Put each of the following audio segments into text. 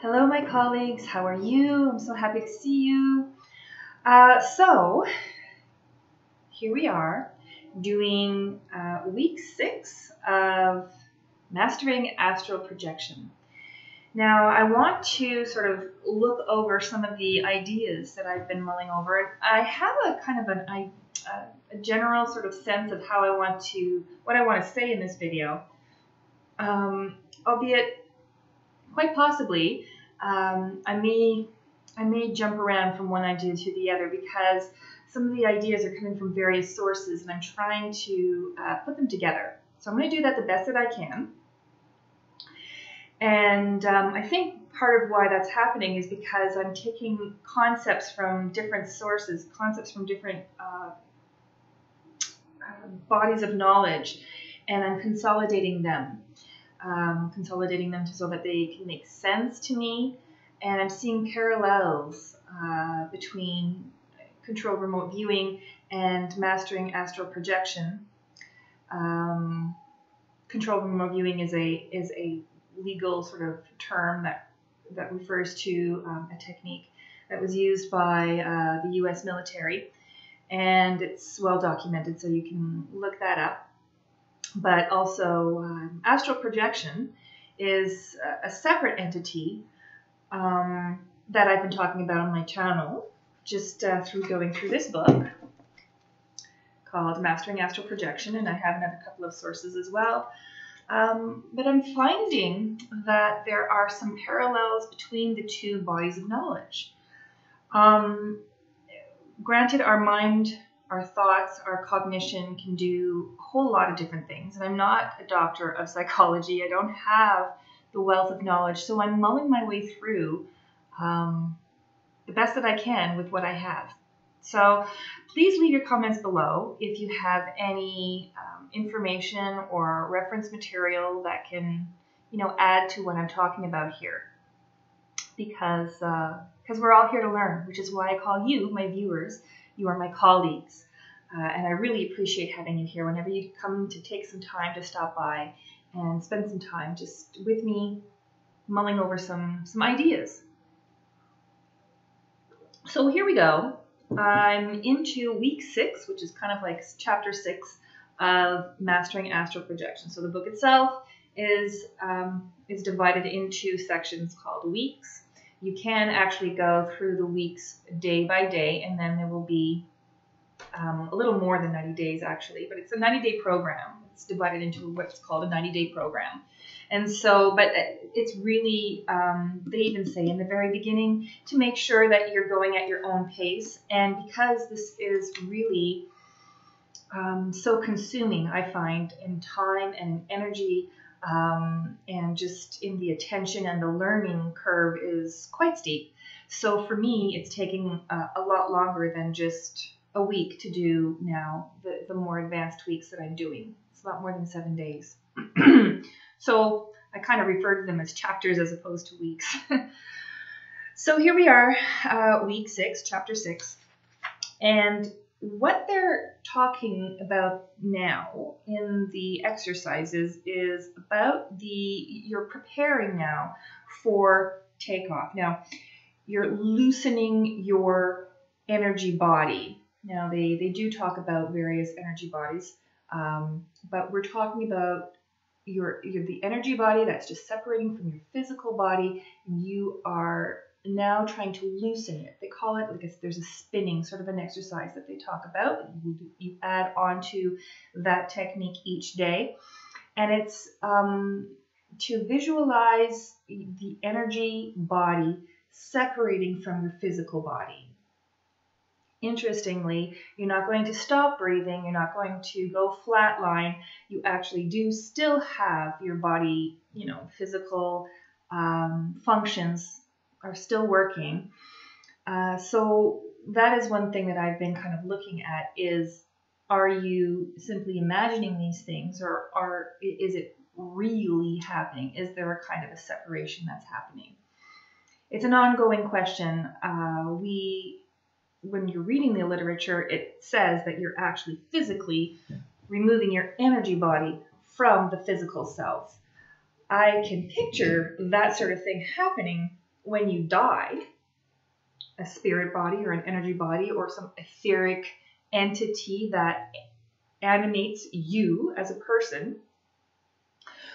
Hello, my colleagues. How are you? I'm so happy to see you. So here we are doing week 6 of Mastering Astral Projection. Now, I want to sort of look over some of the ideas that I've been mulling over. I have a kind of a general sort of sense of how what I want to say in this video, albeit quite possibly, I may jump around from one idea to the other because some of the ideas are coming from various sources and I'm trying to put them together. So I'm going to do that the best that I can. And I think part of why that's happening is because I'm taking concepts from different sources, concepts from different bodies of knowledge, and I'm consolidating them. So that they can make sense to me, and I'm seeing parallels between controlled remote viewing and mastering astral projection. Controlled remote viewing is a legal sort of term that refers to a technique that was used by the U.S. military, and it's well documented, so you can look that up. But also, astral projection is a separate entity that I've been talking about on my channel, just through going through this book called Mastering Astral Projection, and I have another couple of sources as well. But I'm finding that there are some parallels between the two bodies of knowledge. Granted, our mind, our thoughts, our cognition can do a whole lot of different things. And I'm not a doctor of psychology. I don't have the wealth of knowledge. So I'm mulling my way through the best that I can with what I have. So please leave your comments below if you have any information or reference material that can, add to what I'm talking about here. Because we're all here to learn, which is why I call you, my viewers, you are my colleagues, and I really appreciate having you here whenever you come to take some time to stop by and spend some time just with me mulling over some ideas. So here we go. I'm into week 6, which is kind of like chapter 6 of Mastering Astral Projection. So the book itself is divided into sections called weeks. You can actually go through the weeks day by day, and then there will be a little more than 90 days actually, but it's a 90-day program. It's divided into what's called a 90-day program. And so, but it's really, they even say in the very beginning to make sure that you're going at your own pace. And because this is really so consuming, I find, in time and energy, and just in the attention, and the learning curve is quite steep. So for me, it's taking a lot longer than just a week to do now, the more advanced weeks that I'm doing. It's a lot more than 7 days. So I kind of refer to them as chapters as opposed to weeks. So here we are, week 6, chapter 6. And what they're talking about now in the exercises is about you're preparing now for takeoff. Now, you're loosening your energy body. Now, they do talk about various energy bodies, but we're talking about the energy body that's just separating from your physical body, and you are now trying to loosen it. They call it, there's a spinning, sort of an exercise that they talk about. You add on to that technique each day. And it's to visualize the energy body separating from your physical body. Interestingly, you're not going to stop breathing. You're not going to go flatline. You actually do still have your body, physical functions are still working. So that is one thing that I've been kind of looking at is, are you simply imagining these things, or is it really happening? Is there a kind of a separation that's happening? It's an ongoing question. When you're reading the literature, it says that you're actually physically removing your energy body from the physical self. I can picture that sort of thing happening when you die, a spirit body or an energy body or some etheric entity that animates you as a person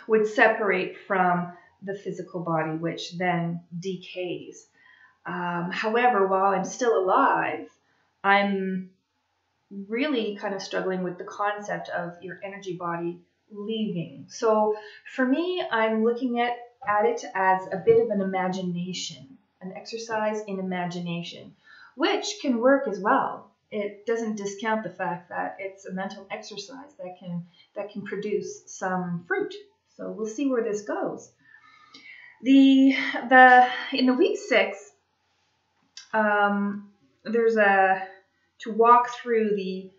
would separate from the physical body, which then decays. However, while I'm still alive, I'm really kind of struggling with the concept of your energy body leaving. So for me, I'm looking at it as a bit of an imagination, an exercise in imagination, which can work as well. It doesn't discount the fact that it's a mental exercise that can produce some fruit. So we'll see where this goes. In the week 6, there's to walk through the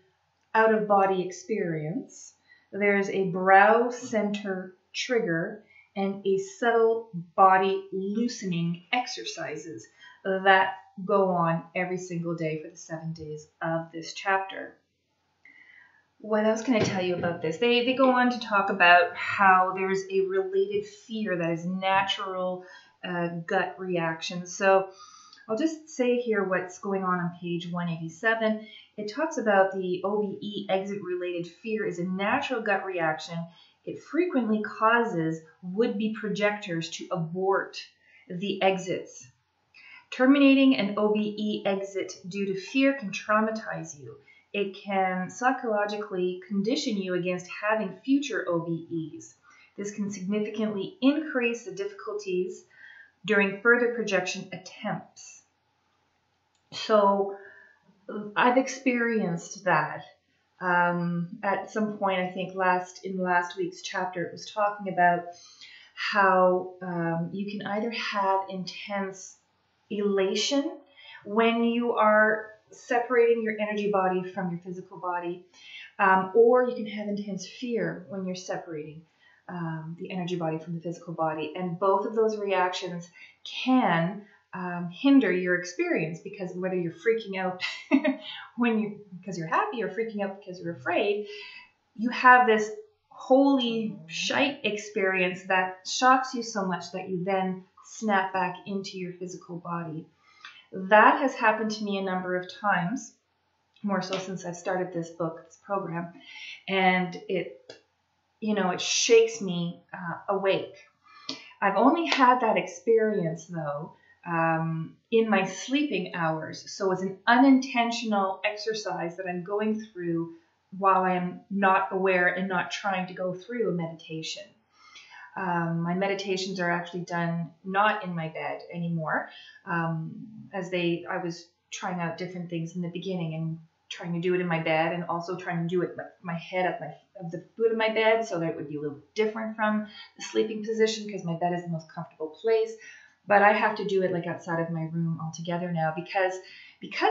out-of-body experience. There's a brow center trigger and a subtle body loosening exercises that go on every single day for the 7 days of this chapter. What else can I tell you about this? They go on to talk about how there's a related fear that is natural gut reaction. So I'll just say here what's going on page 187. It talks about the OBE exit-related fear is a natural gut reaction. It frequently causes would-be projectors to abort the exits. Terminating an OBE exit due to fear can traumatize you. It can psychologically condition you against having future OBEs. This can significantly increase the difficulties during further projection attempts. So I've experienced that. At some point, I think in last week's chapter, it was talking about how you can either have intense elation when you are separating your energy body from your physical body, or you can have intense fear when you're separating the energy body from the physical body. And both of those reactions can hinder your experience, because whether you're freaking out because you're happy or freaking out because you're afraid, you have this holy shite experience that shocks you so much that you then snap back into your physical body. That has happened to me a number of times, more so since I've started this program, and it shakes me awake. I've only had that experience, though, in my sleeping hours. So it's an unintentional exercise that I'm going through while I'm not aware and not trying to go through a meditation. My meditations are actually done not in my bed anymore, I was trying out different things in the beginning and trying to do it in my bed, and also trying to do it with my head at the foot of my bed, so that it would be a little different from the sleeping position, because my bed is the most comfortable place. But I have to do it like outside of my room altogether now, because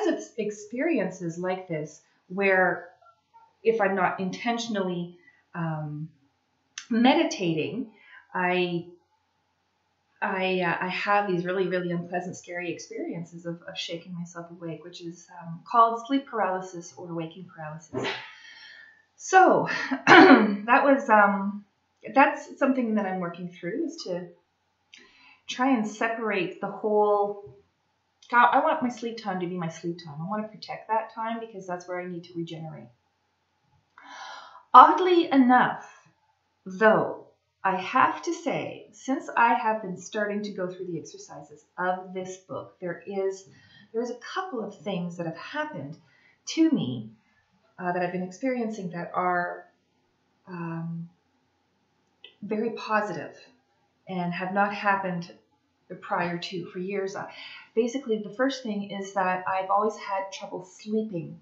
of experiences like this, where if I'm not intentionally meditating, I have these really, really unpleasant, scary experiences of shaking myself awake, which is called sleep paralysis or waking paralysis. So that's something that I'm working through, is to try and separate the whole. I want my sleep time to be my sleep time. I want to protect that time, because that's where I need to regenerate. Oddly enough, though, I have to say, since I have been starting to go through the exercises of this book, there's a couple of things that have happened to me that I've been experiencing that are very positive and have not happened prior to for years. Basically, the first thing is that I've always had trouble sleeping,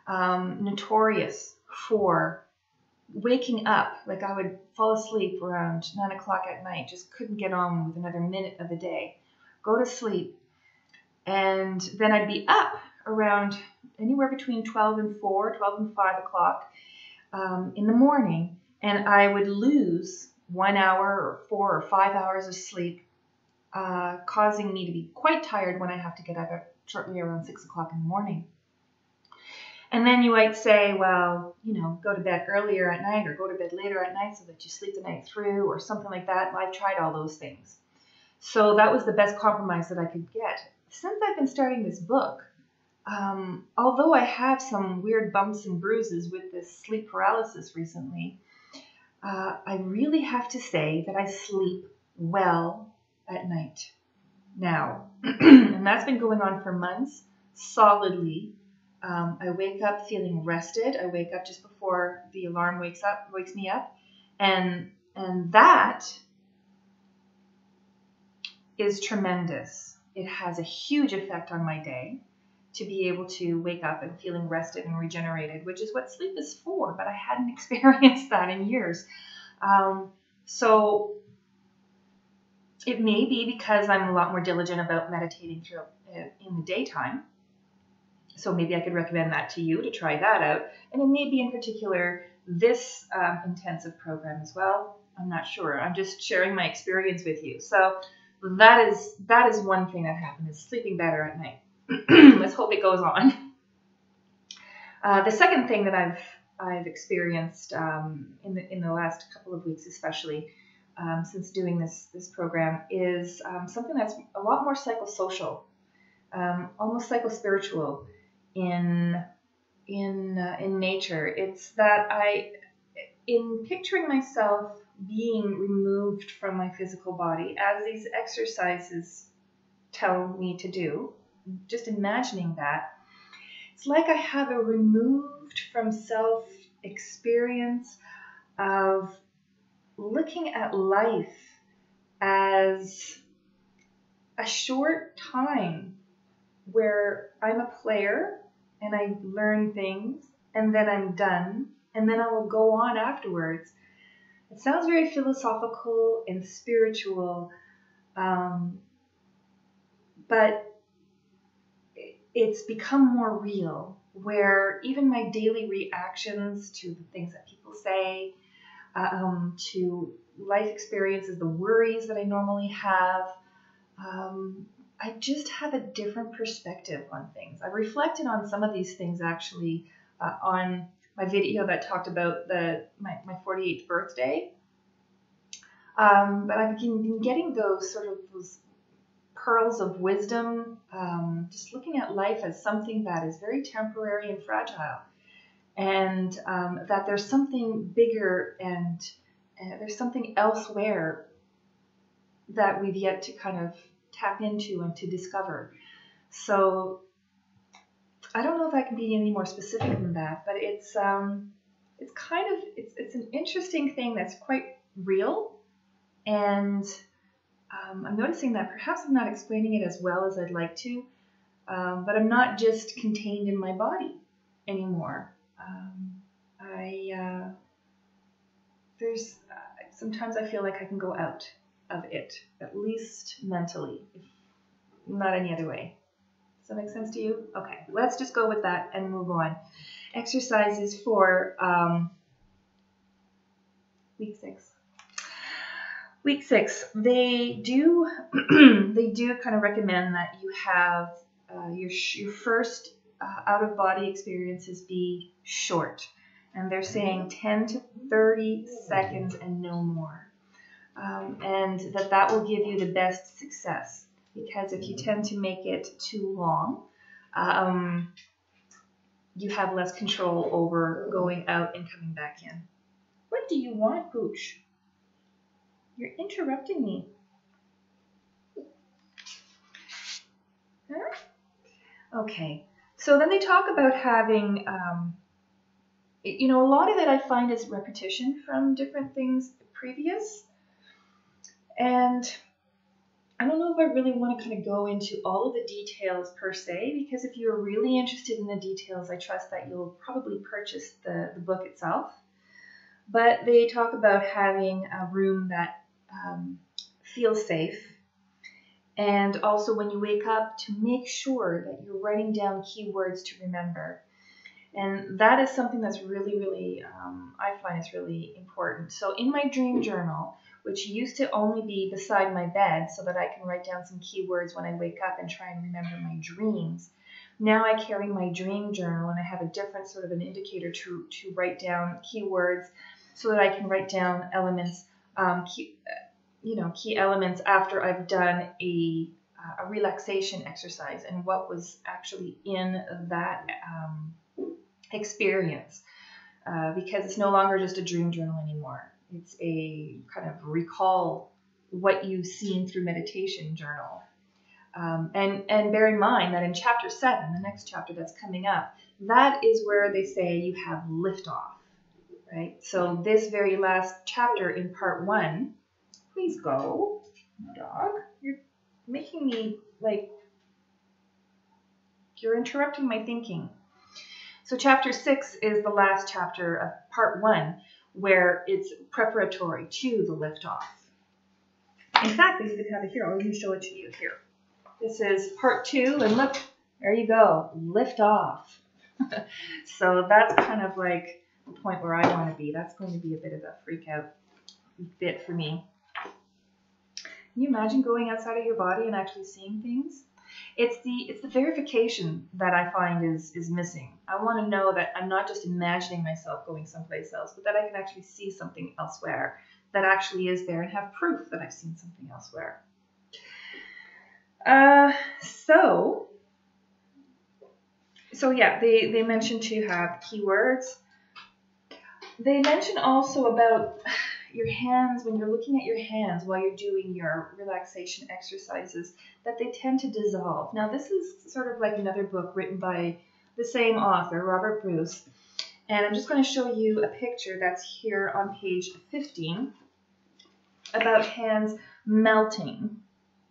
notorious for waking up. Like, I would fall asleep around 9 o'clock at night, just couldn't get on with another minute of the day, go to sleep, and then I'd be up around anywhere between 12 and 5 o'clock in the morning, and I would lose 1 hour or 4 or 5 hours of sleep, causing me to be quite tired when I have to get up shortly around 6 o'clock in the morning. And then you might say, well, go to bed earlier at night or go to bed later at night so that you sleep the night through or something like that. I've tried all those things. So that was the best compromise that I could get. Since I've been starting this book, although I have some weird bumps and bruises with this sleep paralysis recently, I really have to say that I sleep well at night now. And that's been going on for months, solidly. I wake up feeling rested. I wake up just before the alarm wakes me up. And that is tremendous. It has a huge effect on my day to be able to wake up and feeling rested and regenerated, which is what sleep is for, but I hadn't experienced that in years. So it may be because I'm a lot more diligent about meditating in the daytime. So maybe I could recommend that to you to try that out. And it may be in particular this intensive program as well. I'm not sure. I'm just sharing my experience with you. So that is one thing that happened, is sleeping better at night. Let's hope it goes on. The second thing that I've experienced in the last couple of weeks, especially since doing this program, is something that's a lot more psychosocial, almost psychospiritual in nature. It's that in picturing myself being removed from my physical body, as these exercises tell me to do, just imagining that, it's like I have a removed from self experience of looking at life as a short time where I'm a player and I learn things and then I'm done and then I will go on afterwards. It sounds very philosophical and spiritual, but it's become more real, where even my daily reactions to the things that people say, to life experiences, the worries that I normally have, I just have a different perspective on things. I reflected on some of these things actually on my video that talked about my 48th birthday. But I've been getting those pearls of wisdom, just looking at life as something that is very temporary and fragile, and that there's something bigger and there's something elsewhere that we've yet to kind of tap into and to discover. So I don't know if I can be any more specific than that, but it's an interesting thing that's quite real, and I'm noticing that perhaps I'm not explaining it as well as I'd like to, but I'm not just contained in my body anymore. Sometimes I feel like I can go out of it, at least mentally, if not any other way. Does that make sense to you? Okay, let's just go with that and move on. Exercises for week 6. Week 6, they do kind of recommend that you have your first out-of-body experiences be short. And they're saying 10 to 30 seconds and no more. And that will give you the best success. Because if you tend to make it too long, you have less control over going out and coming back in. What do you want, Pooch? You're interrupting me. Huh? Okay. So then they talk about having, a lot of it I find is repetition from different things previous. And I don't know if I really want to kind of go into all of the details per se, because if you're really interested in the details, I trust that you'll probably purchase the book itself. But they talk about having a room that feels safe, and also when you wake up, to make sure that you're writing down keywords to remember. And that is something that's really, really, I find is really important. So in my dream journal, which used to only be beside my bed so that I can write down some keywords when I wake up and try and remember my dreams, now I carry my dream journal and I have a different sort of an indicator to write down keywords so that I can write down elements, key elements after I've done a relaxation exercise and what was actually in that experience, because it's no longer just a dream journal anymore. It's a kind of recall what you've seen through meditation journal. And bear in mind that in chapter 7, the next chapter that's coming up, that is where they say you have liftoff, right? So this very last chapter in part 1, please go, dog. You're making me, you're interrupting my thinking. So chapter 6 is the last chapter of part 1, where it's preparatory to the liftoff. In fact, they even have it here. I'll even show it to you here. This is part 2, and look, there you go, lift off. So that's kind of like the point where I want to be. That's going to be a bit of a freak out bit for me. Can you imagine going outside of your body and actually seeing things? It's the verification that I find is missing. I want to know that I'm not just imagining myself going someplace else, but that I can actually see something elsewhere that actually is there and have proof that I've seen something elsewhere. So yeah, they mentioned to have keywords. They mention also about your hands, when you're looking at your hands while you're doing your relaxation exercises, that they tend to dissolve. Now, this is sort of like another book written by the same author, Robert Bruce. And I'm just going to show you a picture that's here on page 15 about hands melting.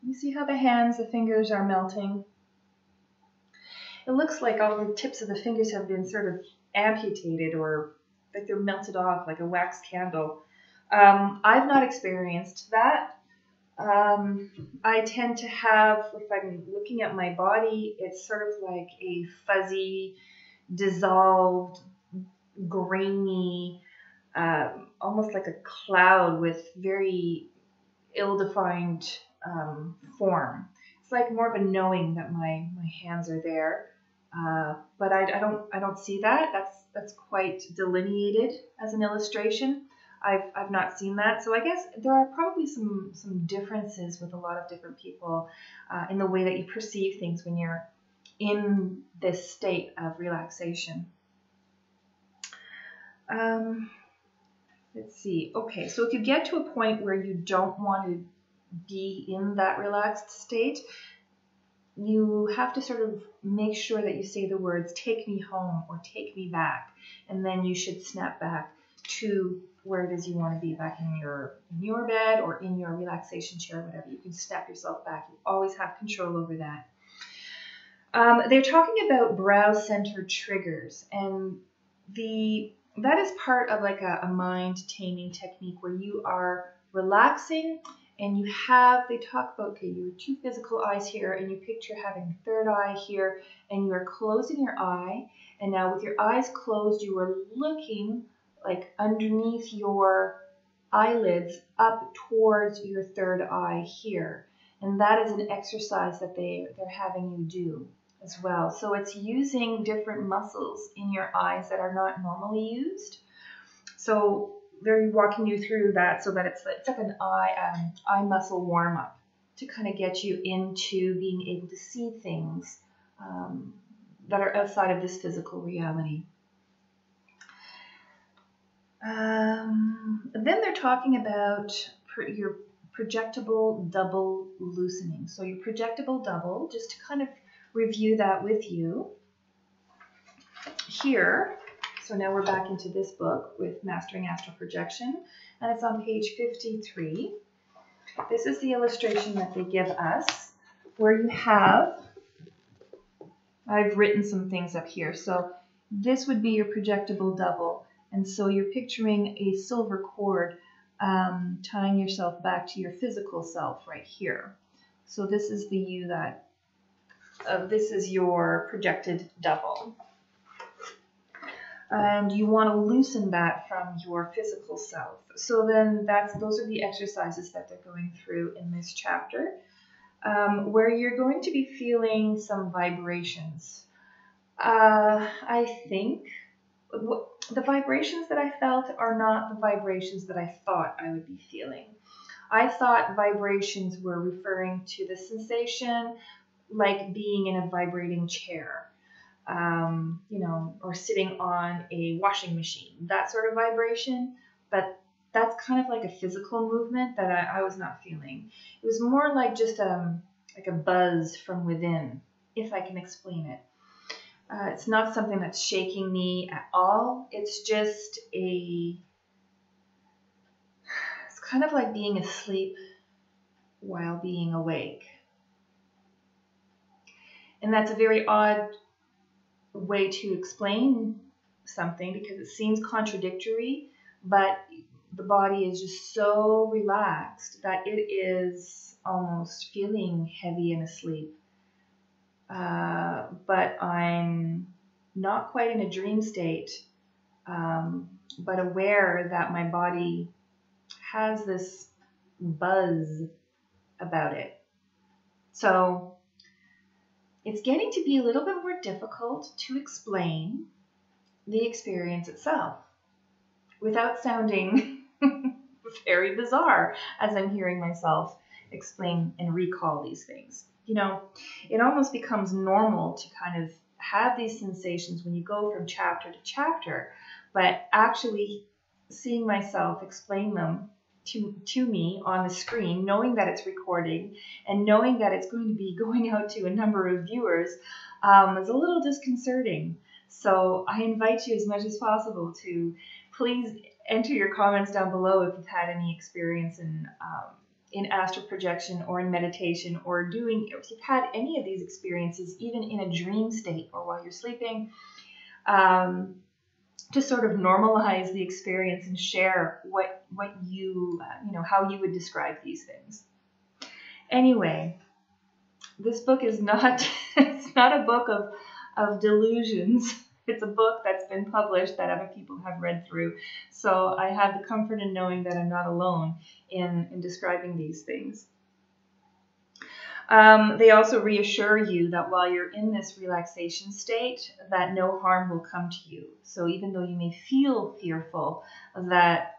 You see how the fingers are melting? It looks like all the tips of the fingers have been sort of amputated, or like they're melted off like a wax candle. I've not experienced that. I tend to have, if I'm looking at my body, it's sort of like a fuzzy, dissolved, grainy, almost like a cloud with very ill-defined form. It's like more of a knowing that my hands are there, but I don't see that. That's quite delineated as an illustration. I've not seen that, so I guess there are probably some differences with a lot of different people in the way that you perceive things when you're in this state of relaxation. Let's see. Okay, so if you get to a point where you don't want to be in that relaxed state, you have to sort of make sure that you say the words, "take me home" or "take me back," and then you should snap back to where it is you want to be, back in your bed or in your relaxation chair, whatever. You can snap yourself back. You always have control over that. They're talking about brow center triggers, and that is part of like a mind taming technique where you are relaxing and they talk about, okay, your 2 physical eyes here, and you picture having a third eye here, and you are closing your eye, and now with your eyes closed, you are looking like underneath your eyelids up towards your third eye here. And that is an exercise that they're having you do as well. So it's using different muscles in your eyes that are not normally used. So they're walking you through that so that it's like an eye muscle warm-up to kind of get you into being able to see things that are outside of this physical reality. Then they're talking about your projectable double loosening. So your projectable double, just to kind of review that with you here. So now we're back into this book with Mastering Astral Projection, and it's on page 53. This is the illustration that they give us, where you have, I've written some things up here. So this would be your projectable double. And so you're picturing a silver cord tying yourself back to your physical self right here. So this is the you that, this is your projected double. And you want to loosen that from your physical self. So then those are the exercises that they're going through in this chapter, where you're going to be feeling some vibrations. I think the vibrations that I felt are not the vibrations that I thought I would be feeling. I thought vibrations were referring to the sensation like being in a vibrating chair, you know, or sitting on a washing machine, that sort of vibration. But that's kind of like a physical movement that I was not feeling. It was more like just like a buzz from within, if I can explain it. It's not something that's shaking me at all. It's just it's kind of like being asleep while being awake. And that's a very odd way to explain something because it seems contradictory, but the body is just so relaxed that it is almost feeling heavy and asleep. But I'm not quite in a dream state, but aware that my body has this buzz about it. So it's getting to be a little bit more difficult to explain the experience itself without sounding very bizarre as I'm hearing myself explain and recall these things. You know, it almost becomes normal to kind of have these sensations when you go from chapter to chapter, but actually seeing myself explain them to me on the screen, knowing that it's recording and knowing that it's going to be going out to a number of viewers is a little disconcerting. So I invite you as much as possible to please enter your comments down below if you've had any experience in astral projection or in meditation, or if you've had any of these experiences, even in a dream state or while you're sleeping, to sort of normalize the experience and share what you know, how you would describe these things. Anyway, this book is not it's not a book of delusions. It's a book that's been published that other people have read through. So I have the comfort in knowing that I'm not alone in describing these things. They also reassure you that while you're in this relaxation state, that no harm will come to you. So even though you may feel fearful that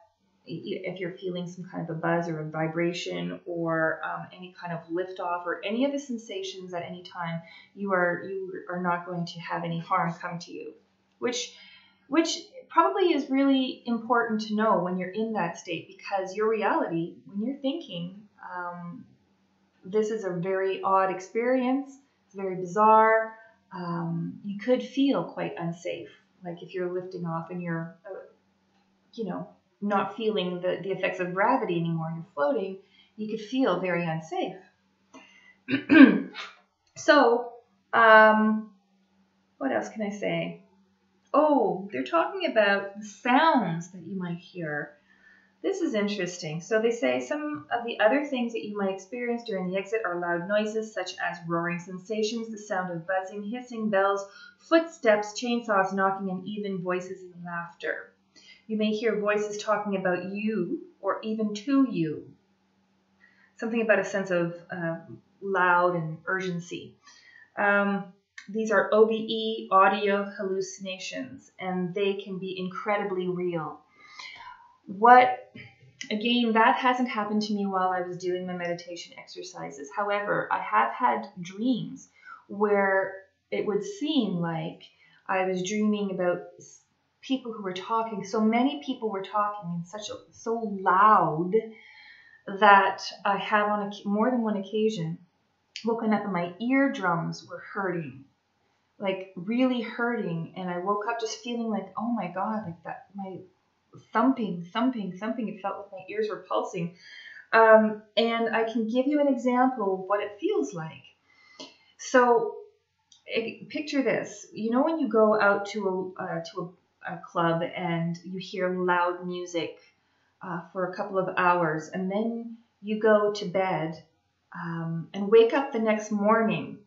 if you're feeling some kind of a buzz or a vibration or any kind of liftoff or any of the sensations at any time, you are not going to have any harm come to you, which probably is really important to know when you're in that state, because your reality, when you're thinking, this is a very odd experience, it's very bizarre, you could feel quite unsafe. Like if you're lifting off and you're, you know, not feeling the effects of gravity anymore, you're floating, you could feel very unsafe. So, what else can I say? Oh, they're talking about the sounds that you might hear. This is interesting. So they say some of the other things that you might experience during the exit are loud noises such as roaring sensations, the sound of buzzing, hissing, bells, footsteps, chainsaws knocking, and even voices and laughter. You may hear voices talking about you or even to you. Something about a sense of loud and urgency. These are OBE, audio hallucinations, and they can be incredibly real. Again, that hasn't happened to me while I was doing my meditation exercises. However, I have had dreams where it would seem like I was dreaming about people who were talking. So many people were talking and so loud that I have on more than one occasion woken up and my eardrums were hurting, like really hurting. And I woke up just feeling like, oh my God, like that, my thumping. It felt like my ears were pulsing. And I can give you an example of what it feels like. So picture this. You know when you go out to a club and you hear loud music for a couple of hours, and then you go to bed and wake up the next morning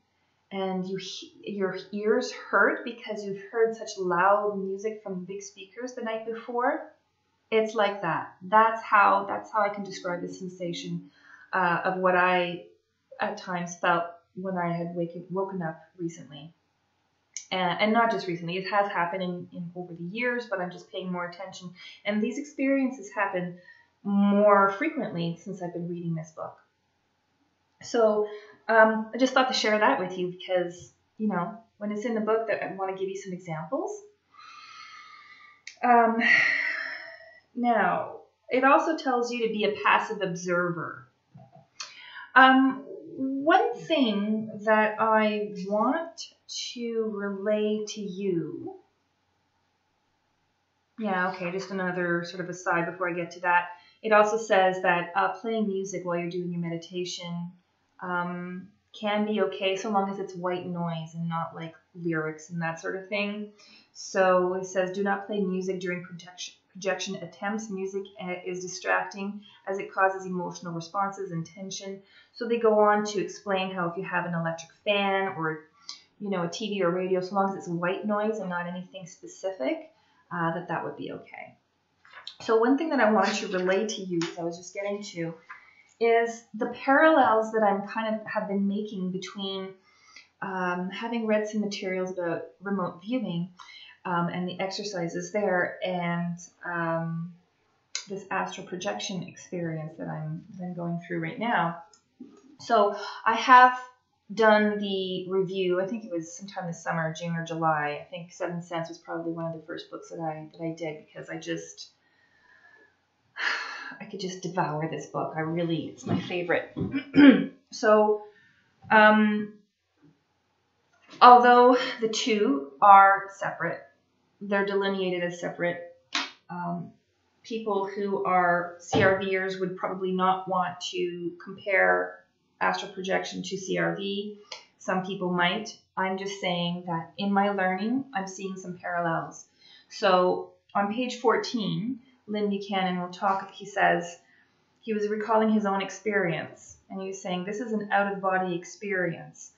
and your ears hurt because you've heard such loud music from big speakers the night before. It's like that. That's how I can describe the sensation of what I at times felt when I had woken up recently. And not just recently, it has happened in over the years, but I'm just paying more attention. And these experiences happen more frequently since I've been reading this book. So I just thought to share that with you because, you know, when it's in the book, that I want to give you some examples. Now, it also tells you to be a passive observer. One thing that I want to relay to you, just another sort of aside before I get to that. It also says that playing music while you're doing your meditation can be okay so long as it's white noise and not like lyrics and that sort of thing. So it says, do not play music during projection attempts. Music is distracting as it causes emotional responses and tension. So they go on to explain how if you have an electric fan or, you know, a TV or radio, so long as it's white noise and not anything specific, that would be okay. So one thing that I wanted to relay to you, as I was just getting to, is the parallels that I'm kind of have been making between having read some materials about remote viewing and the exercises there and this astral projection experience that I'm going through right now. So I have done the review. I think it was sometime this summer, June or July. I think 7 Cents was probably one of the first books that I did because I could just devour this book. It's my favorite. So, although the two are separate, they're delineated as separate. People who are CRVers would probably not want to compare astral projection to CRV. Some people might. I'm just saying that in my learning, I'm seeing some parallels. So on page 14, Lyn Buchanan will talk, he says, he was recalling his own experience, and he was saying, this is an out-of-body experience.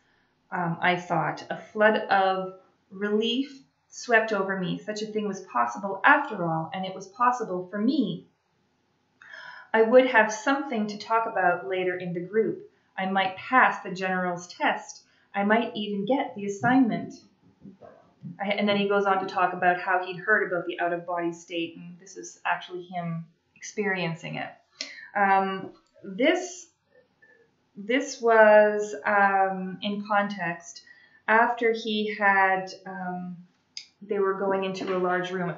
I thought, a flood of relief swept over me. Such a thing was possible after all, and it was possible for me. I would have something to talk about later in the group. I might pass the general's test. I might even get the assignment. And then he goes on to talk about how he'd heard about the out-of-body state, and this is actually him experiencing it. This was in context after he had, they were going into a large room.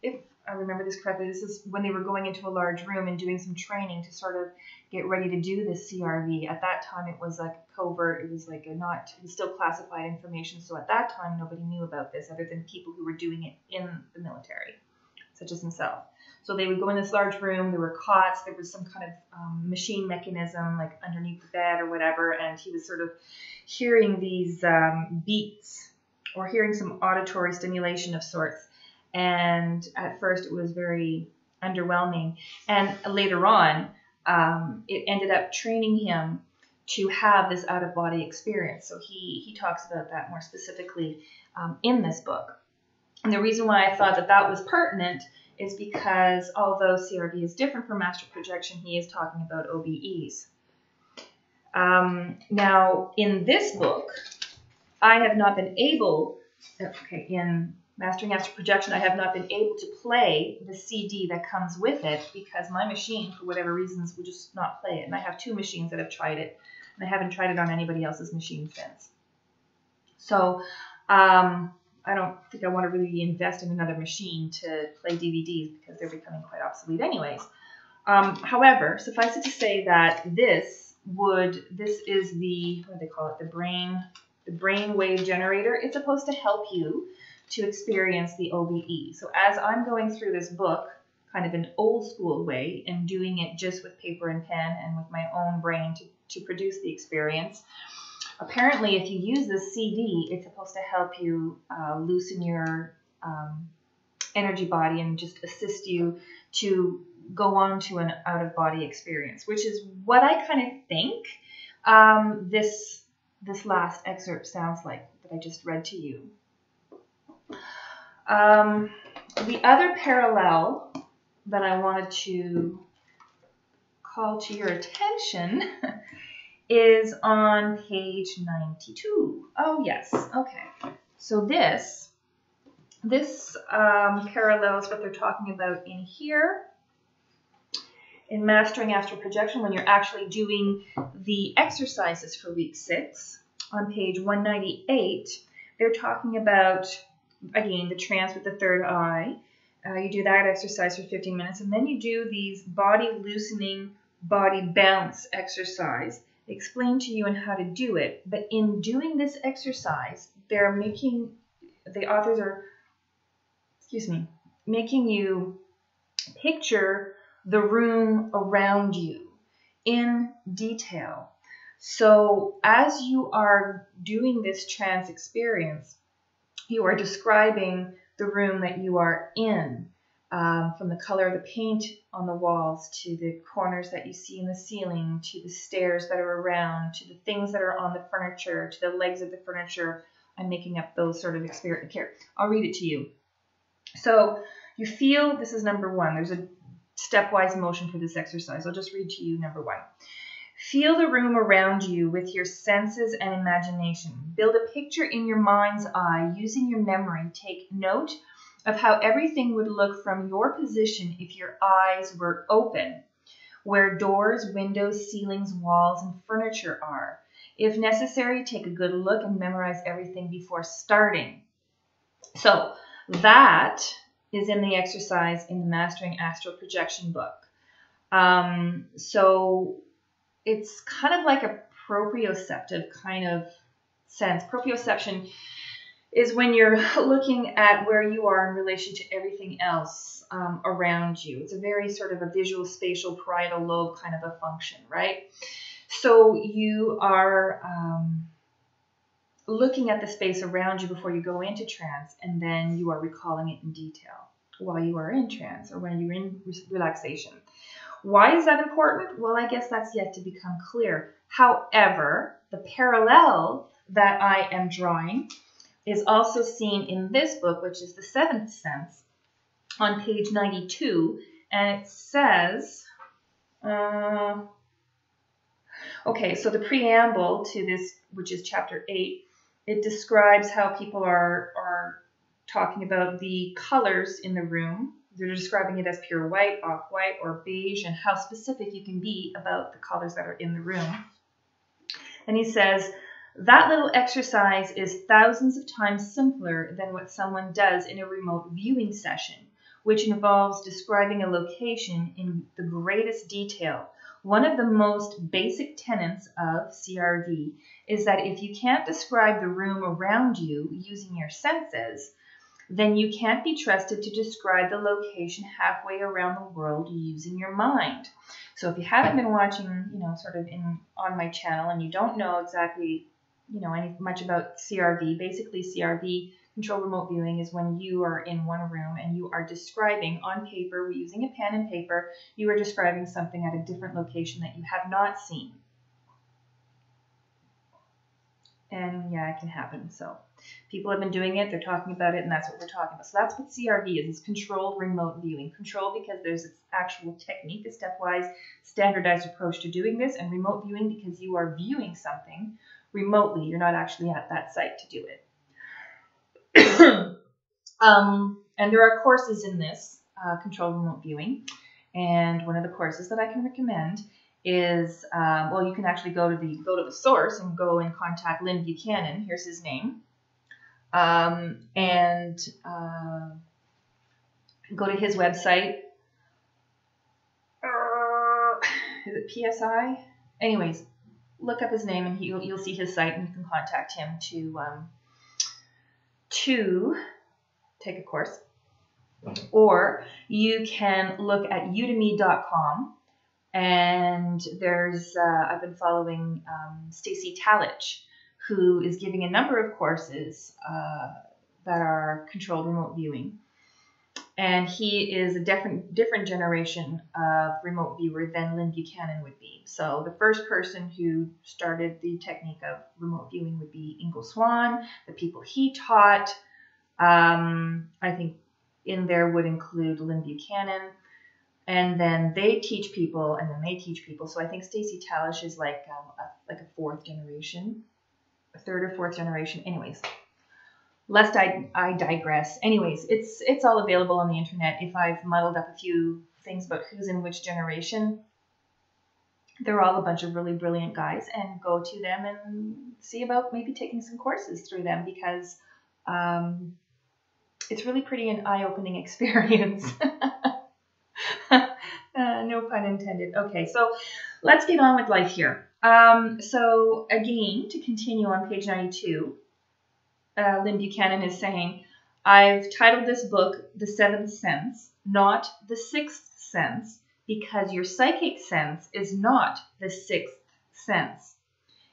If I remember this correctly, this is when they were going into a large room and doing some training to sort of get ready to do this CRV. At that time, it was like covert. It was like it was still classified information. So at that time, nobody knew about this other than people who were doing it in the military, such as himself. So they would go in this large room. There were cots. There was some kind of machine mechanism like underneath the bed or whatever. And he was sort of hearing these beats or hearing some auditory stimulation of sorts. And at first it was very underwhelming. And later on, it ended up training him to have this out-of-body experience. So he talks about that more specifically in this book. And the reason why I thought that was pertinent is because although CRV is different from astral projection, he is talking about OBEs. Now, in this book, I have not been able, in Mastering Astral Projection, I have not been able to play the CD that comes with it because my machine, for whatever reasons, would just not play it. And I have 2 machines that have tried it, and I haven't tried it on anybody else's machine since. So I don't think I want to really invest in another machine to play DVDs because they're becoming quite obsolete anyways. However, suffice it to say that this is the, what do they call it, the brain wave generator. It's supposed to help you to experience the OBE. So as I'm going through this book, kind of an old school way, and doing it just with paper and pen and with my own brain to produce the experience, apparently if you use this CD, it's supposed to help you loosen your energy body and just assist you to go on to an out-of-body experience, which is what I kind of think this last excerpt sounds like that I just read to you. The other parallel that I wanted to call to your attention is on page 92. Oh, yes. Okay. So this parallels what they're talking about in here. in Mastering Astral Projection, when you're actually doing the exercises for week 6, on page 198, they're talking about, again, the trance with the third eye. You do that exercise for 15 minutes, and then you do these body loosening, body bounce exercise. They explain to you on how to do it, but in doing this exercise, they're making, the authors are, making you picture the room around you in detail. So as you are doing this trance experience, you are describing the room that you are in, from the color of the paint on the walls to the corners that you see in the ceiling, to the stairs that are around, to the things that are on the furniture, to the legs of the furniture. I'm making up those sort of experience. Here, I'll read it to you. So you feel, this is number 1. There's a stepwise motion for this exercise. I'll just read to you number 1. Feel the room around you with your senses and imagination. Build a picture in your mind's eye using your memory. Take note of how everything would look from your position if your eyes were open, where doors, windows, ceilings, walls, and furniture are. If necessary, take a good look and memorize everything before starting. So that is in the exercise in the Mastering Astral Projection book. So it's kind of like a proprioceptive kind of sense. Proprioception is when you're looking at where you are in relation to everything else around you. It's a very sort of a visual, spatial, parietal lobe kind of a function, right? So you are looking at the space around you before you go into trance, and then you are recalling it in detail while you are in trance or when you're in relaxation. Why is that important? Well, I guess that's yet to become clear. However, the parallel that I am drawing is also seen in this book, which is The Seventh Sense, on page 92. And it says, okay, so the preamble to this, which is chapter 8, it describes how people are talking about the colors in the room. They're describing it as pure white, off-white, or beige, and how specific you can be about the colors that are in the room. And he says, that little exercise is thousands of times simpler than what someone does in a remote viewing session, which involves describing a location in the greatest detail. One of the most basic tenets of CRD is that if you can't describe the room around you using your senses, then you can't be trusted to describe the location halfway around the world using your mind. So if you haven't been watching, sort of on my channel, and you don't know exactly, much about CRD, basically CRD, controlled remote viewing, is when you are in one room and you are describing on paper, we're using a pen and paper, you are describing something at a different location that you have not seen. And yeah, it can happen. So people have been doing it, they're talking about it, and that's what we're talking about. So that's what CRD is controlled remote viewing. Control because there's its actual technique, a stepwise standardized approach to doing this, and remote viewing because you are viewing something remotely. You're not actually at that site to do it. And there are courses in this, controlled remote viewing. And one of the courses that I can recommend is, well, you can actually go to the source and go and contact Lyn Buchanan. Here's his name. And go to his website. Is it PSI? Anyways, look up his name and you'll see his site, and you can contact him to take a course. Or you can look at udemy.com, and there's I've been following Stacey Tallitsch, who is giving a number of courses that are controlled remote viewing. And he is a different generation of remote viewer than Lyn Buchanan would be. So the first person who started the technique of remote viewing would be Ingo Swann. The people he taught, I think in there would include Lyn Buchanan. And then they teach people, and then they teach people. So I think Stacey Tallitsch is like a fourth generation, a third or fourth generation. Anyways, lest I digress. Anyways, it's all available on the internet. If I've muddled up a few things about who's in which generation, they're all a bunch of really brilliant guys, and go to them and see about maybe taking some courses through them, because it's really pretty an eye-opening experience. No pun intended. Okay, so let's get on with life here. So again, to continue on page 92, Lyn Buchanan is saying, I've titled this book The Seventh Sense, not The Sixth Sense, because your psychic sense is not the sixth sense.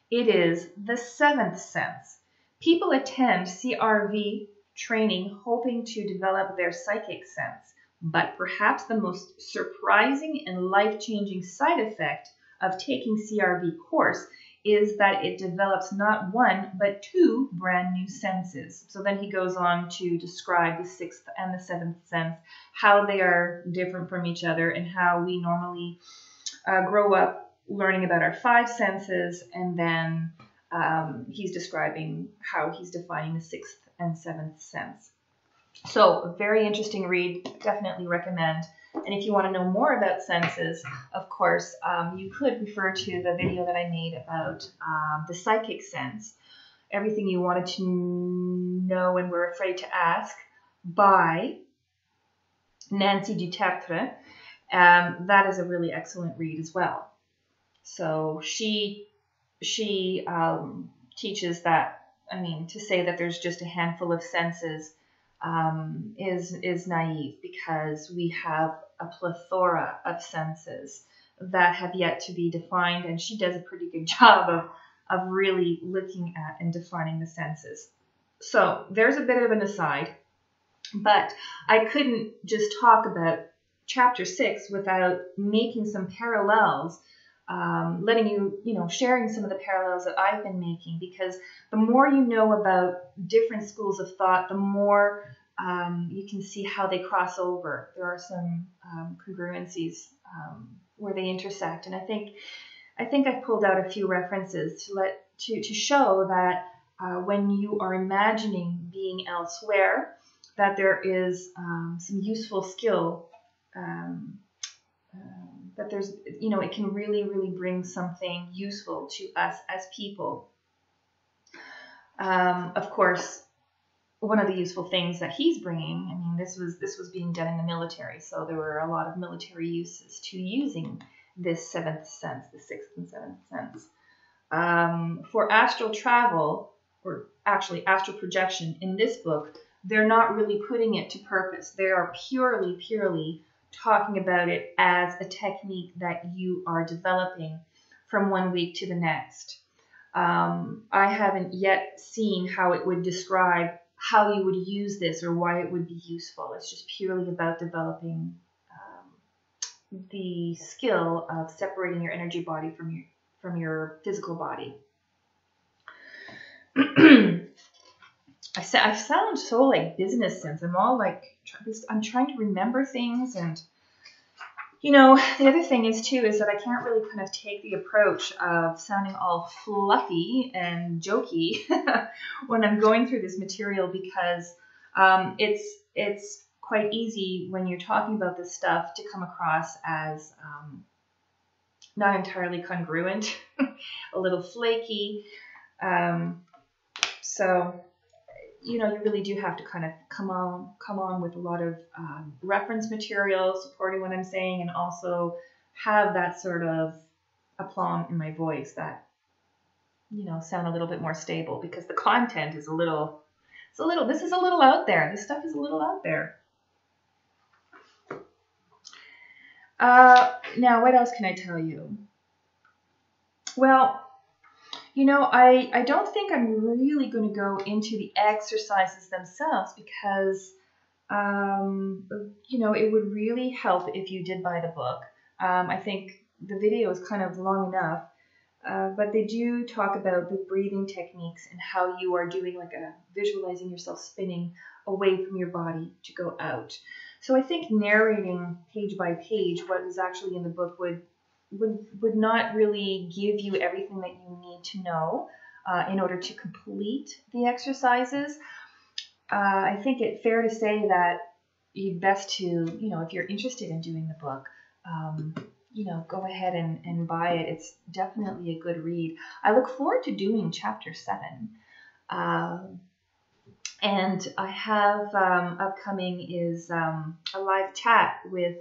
It is the seventh sense. People attend CRV training hoping to develop their psychic sense, but perhaps the most surprising and life-changing side effect of taking CRV course is that it develops not one, but two brand new senses. So then he goes on to describe the sixth and the seventh sense, how they are different from each other, and how we normally grow up learning about our five senses, and then he's describing how he's defining the sixth and seventh sense. So a very interesting read, definitely recommend. And if you want to know more about senses, of course, you could refer to the video that I made about the psychic sense, everything you wanted to know and were afraid to ask, by Nancy DuTertre. That is a really excellent read as well. So she teaches that, I mean, to say that there's just a handful of senses is naive, because we have a plethora of senses that have yet to be defined, and she does a pretty good job of really looking at and defining the senses. So there's a bit of an aside, but I couldn't just talk about chapter 6 without making some parallels, letting you, sharing some of the parallels that I've been making, because the more you know about different schools of thought, the more you can see how they cross over. There are some congruencies where they intersect, and I think I've pulled out a few references to show that when you are imagining being elsewhere, that there is some useful skill. That there's, it can really, really bring something useful to us as people. Of course, one of the useful things that he's bringing, I mean, this was being done in the military, so there were a lot of military uses to using this seventh sense, the sixth and seventh sense. For astral travel, or actually astral projection, in this book, they're not really putting it to purpose. They are purely talking about it as a technique that you are developing from one week to the next. I haven't yet seen how it would describe how you would use this or why it would be useful. It's just purely about developing the skill of separating your energy body from your physical body. I sound so like business sense. I'm all like, I'm trying to remember things, and the other thing is that I can't really kind of take the approach of sounding all fluffy and jokey when I'm going through this material, because it's quite easy when you're talking about this stuff to come across as not entirely congruent, a little flaky. So you really do have to kind of come on with a lot of reference material supporting what I'm saying, and also have that sort of aplomb in my voice that, sound a little bit more stable, because the content is this is a little out there. This stuff is a little out there. Now, what else can I tell you? Well, I don't think I'm really going to go into the exercises themselves, because, it would really help if you did buy the book. I think the video is kind of long enough, but they do talk about the breathing techniques and how you are doing like visualizing yourself spinning away from your body to go out. So I think narrating page by page what is actually in the book would not really give you everything that you need to know in order to complete the exercises. I think it's fair to say that you'd best to, you know, if you're interested in doing the book, you know, go ahead and buy it. It's definitely a good read. I look forward to doing chapter 7. And I have upcoming is a live chat with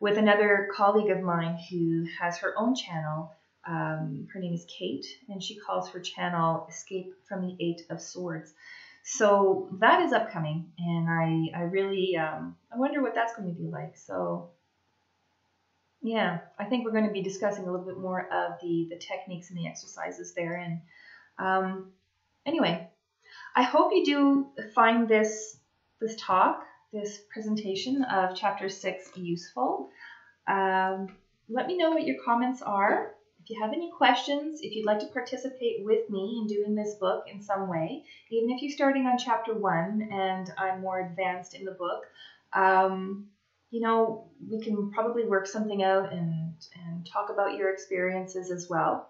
another colleague of mine who has her own channel. Her name is Kate, and she calls her channel Escape from the Eight of Swords. So that is upcoming, and I really I wonder what that's going to be like. So yeah, I think we're going to be discussing a little bit more of the techniques and the exercises there. And anyway, I hope you do find this talk, this presentation of Chapter 6 useful. Let me know what your comments are. If you have any questions, if you'd like to participate with me in doing this book in some way, even if you're starting on Chapter 1 and I'm more advanced in the book, you know, we can probably work something out and talk about your experiences as well.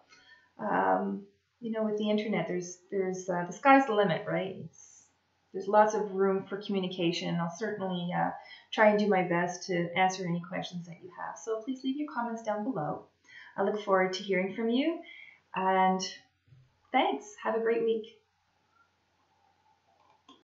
You know, with the internet, there's the sky's the limit, right? There's lots of room for communication. I'll certainly try and do my best to answer any questions that you have. So please leave your comments down below. I look forward to hearing from you, and thanks. Have a great week.